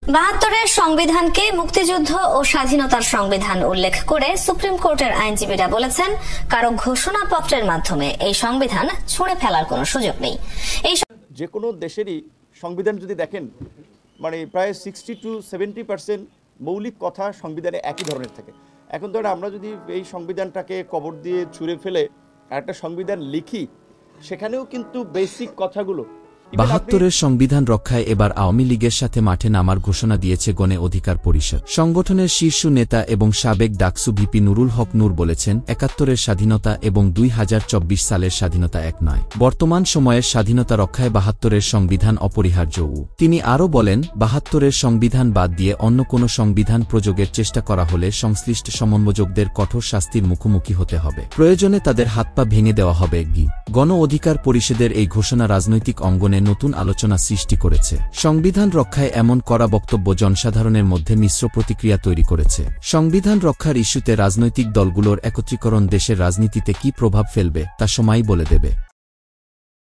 ৭২-এর সংবিধানকে মুক্তিযুদ্ধ ও স্বাধীনতার সংবিধান উল্লেখ করে সুপ্রিম কোর্টের আইনজীবীরা বলেছেন, কারো ঘোষণাপত্রের মাধ্যমে এই সংবিধান ছুঁড়ে ফেলার কোনো সুযোগ নেই। যে কোনো দেশেরই সংবিধান যদি দেখেন, মানে প্রায় 60 to 70% মৌলিক কথা সংবিধানে একই ধরনের থাকে। এখন ধরে আমরা যদি এই সংবিধানটাকে কবর দিয়ে ছুঁড়ে ফেলে একটা সংবিধান লিখি, সেখানেও কিন্তু বেসিক কথাগুলো ৭২-এর সংবিধান রক্ষায় এবার আওয়ামী লীগের সাথে মাঠে নামার ঘোষণা দিয়েছে গণ অধিকার পরিষদ। সংগঠনের শীর্ষ নেতা এবং সাবেক ডাকসু ভিপি নুরুল হক নূর বলেছেন, ৭১-এর স্বাধীনতা এবং ২০২৪ সালের স্বাধীনতা এক নয়। বর্তমান সময়ের স্বাধীনতা রক্ষায় ৭২-এর সংবিধান অপরিহার্য। তিনি আরও বলেন, ৭২-এর সংবিধান বাদ দিয়ে অন্য কোনো সংবিধান প্রয়োগের চেষ্টা করা হলে সংশ্লিষ্ট সমন্বয়কদের কঠোর শাস্তির মুখোমুখি হতে হবে। প্রয়োজনে তাদের হাত পা ভেঙে দেওয়া হবে। গণ অধিকার পরিষদের এই ঘোষণা রাজনৈতিক অঙ্গনে নতুন আলোচনা সৃষ্টি করেছে। সংবিধান রক্ষায় এমন কড়া বক্তব্য জনসাধারণের মধ্যে মিশ্র প্রতিক্রিয়া তৈরি করেছে। সংবিধান রক্ষার ইস্যুতে রাজনৈতিক দলগুলোর একত্রীকরণ দেশের রাজনীতিতে কী প্রভাব ফেলবে তা সময়ই বলে দেবে।